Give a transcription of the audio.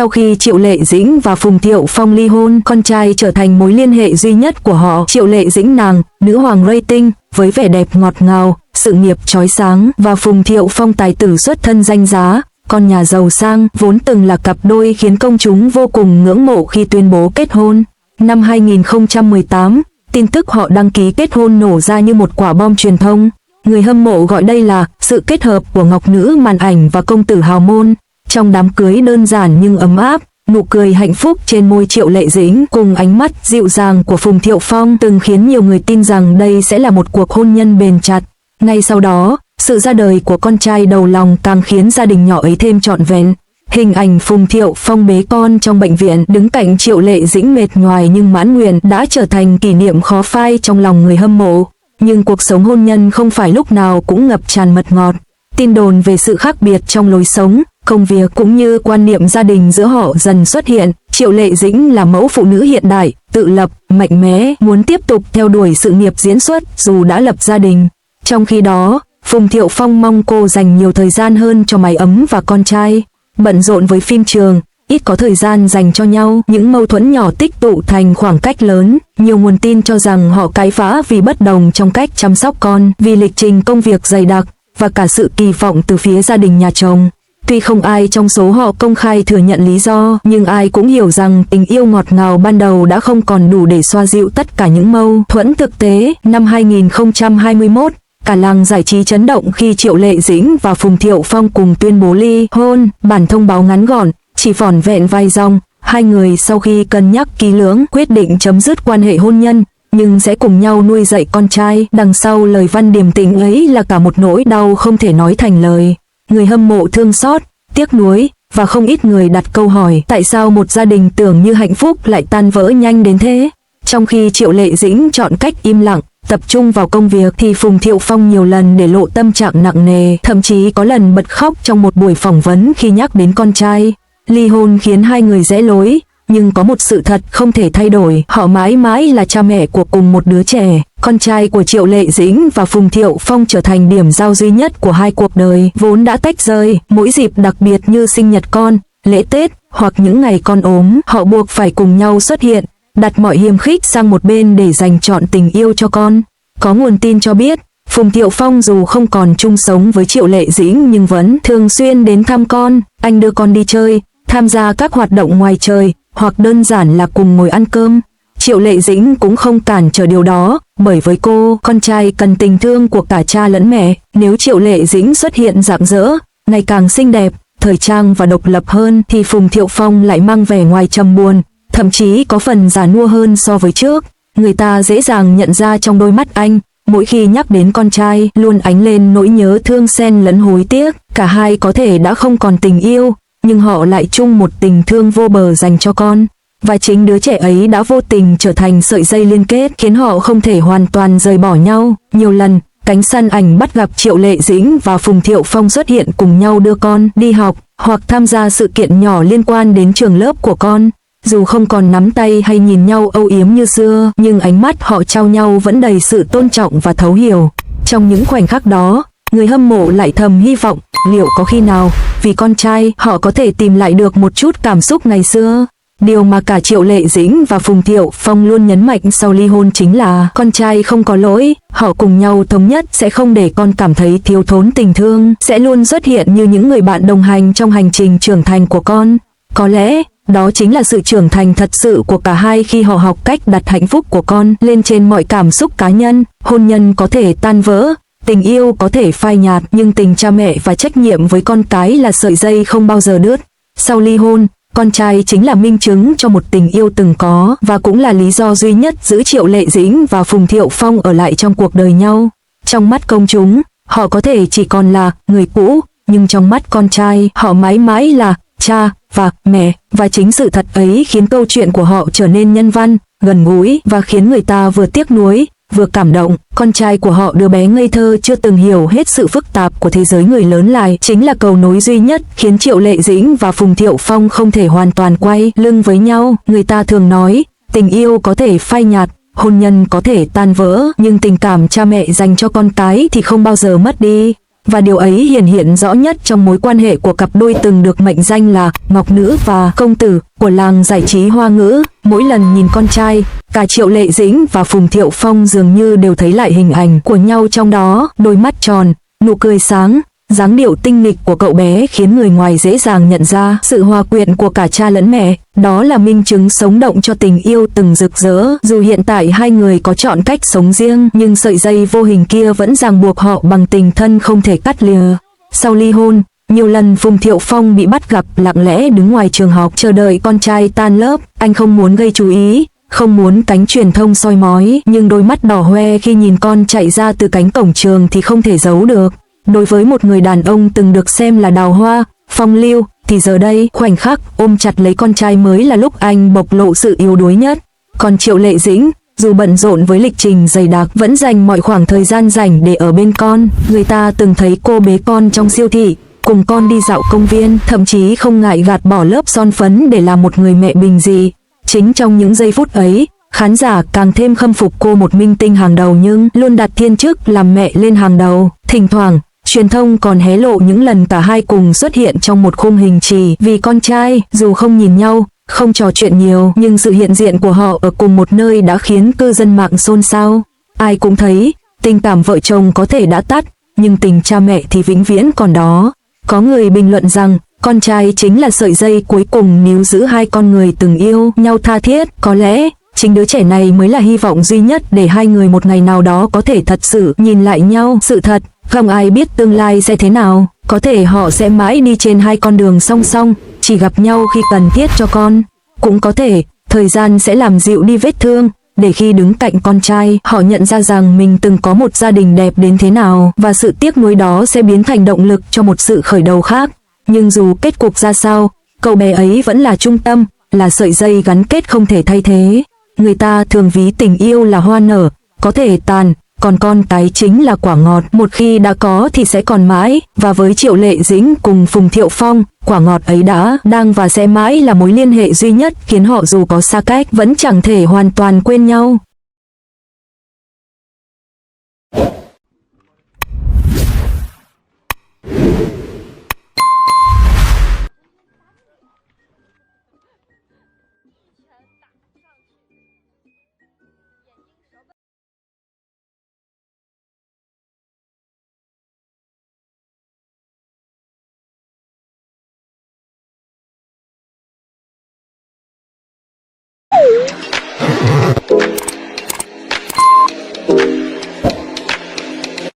Sau khi Triệu Lệ Dĩnh và Phùng Thiệu Phong ly hôn, con trai trở thành mối liên hệ duy nhất của họ. Triệu Lệ Dĩnh nàng, nữ hoàng rating, với vẻ đẹp ngọt ngào, sự nghiệp chói sáng, và Phùng Thiệu Phong tài tử xuất thân danh giá, con nhà giàu sang, vốn từng là cặp đôi khiến công chúng vô cùng ngưỡng mộ khi tuyên bố kết hôn. Năm 2018, tin tức họ đăng ký kết hôn nổ ra như một quả bom truyền thông. Người hâm mộ gọi đây là sự kết hợp của ngọc nữ màn ảnh và công tử hào môn. Trong đám cưới đơn giản nhưng ấm áp, nụ cười hạnh phúc trên môi Triệu Lệ Dĩnh cùng ánh mắt dịu dàng của Phùng Thiệu Phong từng khiến nhiều người tin rằng đây sẽ là một cuộc hôn nhân bền chặt. Ngay sau đó, sự ra đời của con trai đầu lòng càng khiến gia đình nhỏ ấy thêm trọn vẹn. Hình ảnh Phùng Thiệu Phong bế con trong bệnh viện đứng cạnh Triệu Lệ Dĩnh mệt nhoài nhưng mãn nguyện đã trở thành kỷ niệm khó phai trong lòng người hâm mộ. Nhưng cuộc sống hôn nhân không phải lúc nào cũng ngập tràn mật ngọt. Tin đồn về sự khác biệt trong lối sống, công việc cũng như quan niệm gia đình giữa họ dần xuất hiện. Triệu Lệ Dĩnh là mẫu phụ nữ hiện đại, tự lập, mạnh mẽ, muốn tiếp tục theo đuổi sự nghiệp diễn xuất dù đã lập gia đình. Trong khi đó, Phùng Thiệu Phong mong cô dành nhiều thời gian hơn cho mái ấm và con trai. Bận rộn với phim trường, ít có thời gian dành cho nhau, những mâu thuẫn nhỏ tích tụ thành khoảng cách lớn. Nhiều nguồn tin cho rằng họ cãi vã vì bất đồng trong cách chăm sóc con, vì lịch trình công việc dày đặc, và cả sự kỳ vọng từ phía gia đình nhà chồng. Tuy không ai trong số họ công khai thừa nhận lý do, nhưng ai cũng hiểu rằng tình yêu ngọt ngào ban đầu đã không còn đủ để xoa dịu tất cả những mâu thuẫn. Thực tế, năm 2021, cả làng giải trí chấn động khi Triệu Lệ Dĩnh và Phùng Thiệu Phong cùng tuyên bố ly hôn. Bản thông báo ngắn gọn, chỉ vỏn vẹn vài dòng, hai người sau khi cân nhắc kỹ lưỡng quyết định chấm dứt quan hệ hôn nhân, nhưng sẽ cùng nhau nuôi dạy con trai. Đằng sau lời văn điềm tĩnh ấy là cả một nỗi đau không thể nói thành lời. Người hâm mộ thương xót, tiếc nuối, và không ít người đặt câu hỏi tại sao một gia đình tưởng như hạnh phúc lại tan vỡ nhanh đến thế. Trong khi Triệu Lệ Dĩnh chọn cách im lặng, tập trung vào công việc, thì Phùng Thiệu Phong nhiều lần để lộ tâm trạng nặng nề, thậm chí có lần bật khóc trong một buổi phỏng vấn khi nhắc đến con trai. Ly hôn khiến hai người rẽ lối, nhưng có một sự thật không thể thay đổi, họ mãi mãi là cha mẹ của cùng một đứa trẻ. Con trai của Triệu Lệ Dĩnh và Phùng Thiệu Phong trở thành điểm giao duy nhất của hai cuộc đời vốn đã tách rời. Mỗi dịp đặc biệt như sinh nhật con, lễ Tết hoặc những ngày con ốm, họ buộc phải cùng nhau xuất hiện, đặt mọi hiềm khích sang một bên để dành trọn tình yêu cho con. Có nguồn tin cho biết, Phùng Thiệu Phong dù không còn chung sống với Triệu Lệ Dĩnh nhưng vẫn thường xuyên đến thăm con. Anh đưa con đi chơi, tham gia các hoạt động ngoài trời, hoặc đơn giản là cùng ngồi ăn cơm. Triệu Lệ Dĩnh cũng không cản trở điều đó, bởi với cô, con trai cần tình thương của cả cha lẫn mẹ. Nếu Triệu Lệ Dĩnh xuất hiện rạng rỡ, ngày càng xinh đẹp, thời trang và độc lập hơn, thì Phùng Thiệu Phong lại mang vẻ ngoài trầm buồn, thậm chí có phần già nua hơn so với trước. Người ta dễ dàng nhận ra trong đôi mắt anh, mỗi khi nhắc đến con trai, luôn ánh lên nỗi nhớ thương xen lẫn hối tiếc. Cả hai có thể đã không còn tình yêu, nhưng họ lại chung một tình thương vô bờ dành cho con. Và chính đứa trẻ ấy đã vô tình trở thành sợi dây liên kết khiến họ không thể hoàn toàn rời bỏ nhau. Nhiều lần, cánh săn ảnh bắt gặp Triệu Lệ Dĩnh và Phùng Thiệu Phong xuất hiện cùng nhau đưa con đi học, hoặc tham gia sự kiện nhỏ liên quan đến trường lớp của con. Dù không còn nắm tay hay nhìn nhau âu yếm như xưa, nhưng ánh mắt họ trao nhau vẫn đầy sự tôn trọng và thấu hiểu. Trong những khoảnh khắc đó, người hâm mộ lại thầm hy vọng, liệu có khi nào, vì con trai, họ có thể tìm lại được một chút cảm xúc ngày xưa. Điều mà cả Triệu Lệ Dĩnh và Phùng Thiệu Phong luôn nhấn mạnh sau ly hôn chính là con trai không có lỗi. Họ cùng nhau thống nhất sẽ không để con cảm thấy thiếu thốn tình thương, sẽ luôn xuất hiện như những người bạn đồng hành trong hành trình trưởng thành của con. Có lẽ, đó chính là sự trưởng thành thật sự của cả hai khi họ học cách đặt hạnh phúc của con lên trên mọi cảm xúc cá nhân. Hôn nhân có thể tan vỡ, tình yêu có thể phai nhạt, nhưng tình cha mẹ và trách nhiệm với con cái là sợi dây không bao giờ đứt. Sau ly hôn, con trai chính là minh chứng cho một tình yêu từng có, và cũng là lý do duy nhất giữ Triệu Lệ Dĩnh và Phùng Thiệu Phong ở lại trong cuộc đời nhau. Trong mắt công chúng, họ có thể chỉ còn là người cũ, nhưng trong mắt con trai, họ mãi mãi là cha và mẹ, và chính sự thật ấy khiến câu chuyện của họ trở nên nhân văn, gần gũi và khiến người ta vừa tiếc nuối, vừa cảm động. Con trai của họ, đứa bé ngây thơ chưa từng hiểu hết sự phức tạp của thế giới người lớn, lại chính là cầu nối duy nhất khiến Triệu Lệ Dĩnh và Phùng Thiệu Phong không thể hoàn toàn quay lưng với nhau. Người ta thường nói, tình yêu có thể phai nhạt, hôn nhân có thể tan vỡ, nhưng tình cảm cha mẹ dành cho con cái thì không bao giờ mất đi. và điều ấy hiển hiện rõ nhất trong mối quan hệ của cặp đôi từng được mệnh danh là Ngọc Nữ và Công Tử của làng giải trí Hoa ngữ. Mỗi lần nhìn con trai, cả Triệu Lệ Dĩnh và Phùng Thiệu Phong dường như đều thấy lại hình ảnh của nhau trong đó, đôi mắt tròn, nụ cười sáng, dáng điệu tinh nghịch của cậu bé khiến người ngoài dễ dàng nhận ra sự hòa quyện của cả cha lẫn mẹ. Đó là minh chứng sống động cho tình yêu từng rực rỡ. Dù hiện tại hai người có chọn cách sống riêng, nhưng sợi dây vô hình kia vẫn ràng buộc họ bằng tình thân không thể cắt lìa. Sau ly hôn, nhiều lần Phùng Thiệu Phong bị bắt gặp lặng lẽ đứng ngoài trường học chờ đợi con trai tan lớp. Anh không muốn gây chú ý, không muốn cánh truyền thông soi mói, nhưng đôi mắt đỏ hoe khi nhìn con chạy ra từ cánh cổng trường thì không thể giấu được. Đối với một người đàn ông từng được xem là đào hoa, phong lưu, thì giờ đây khoảnh khắc ôm chặt lấy con trai mới là lúc anh bộc lộ sự yếu đuối nhất. Còn Triệu Lệ Dĩnh, dù bận rộn với lịch trình dày đặc, vẫn dành mọi khoảng thời gian rảnh để ở bên con. Người ta từng thấy cô bế con trong siêu thị, cùng con đi dạo công viên, thậm chí không ngại gạt bỏ lớp son phấn để làm một người mẹ bình dị. Chính trong những giây phút ấy, khán giả càng thêm khâm phục cô, một minh tinh hàng đầu nhưng luôn đặt thiên chức làm mẹ lên hàng đầu. Thỉnh thoảng, truyền thông còn hé lộ những lần cả hai cùng xuất hiện trong một khung hình chỉ vì con trai. Dù không nhìn nhau, không trò chuyện nhiều, nhưng sự hiện diện của họ ở cùng một nơi đã khiến cư dân mạng xôn xao. Ai cũng thấy, tình cảm vợ chồng có thể đã tắt, nhưng tình cha mẹ thì vĩnh viễn còn đó. Có người bình luận rằng, con trai chính là sợi dây cuối cùng níu giữ hai con người từng yêu nhau tha thiết. Có lẽ, chính đứa trẻ này mới là hy vọng duy nhất để hai người một ngày nào đó có thể thật sự nhìn lại nhau. Sự thật, không ai biết tương lai sẽ thế nào. Có thể họ sẽ mãi đi trên hai con đường song song, chỉ gặp nhau khi cần thiết cho con. Cũng có thể, thời gian sẽ làm dịu đi vết thương, để khi đứng cạnh con trai, họ nhận ra rằng mình từng có một gia đình đẹp đến thế nào, và sự tiếc nuối đó sẽ biến thành động lực cho một sự khởi đầu khác. Nhưng dù kết cục ra sao, cậu bé ấy vẫn là trung tâm, là sợi dây gắn kết không thể thay thế. Người ta thường ví tình yêu là hoa nở, có thể tàn, còn con cái chính là quả ngọt, một khi đã có thì sẽ còn mãi. Và với Triệu Lệ Dĩnh cùng Phùng Thiệu Phong, quả ngọt ấy đã, đang và sẽ mãi là mối liên hệ duy nhất khiến họ dù có xa cách vẫn chẳng thể hoàn toàn quên nhau.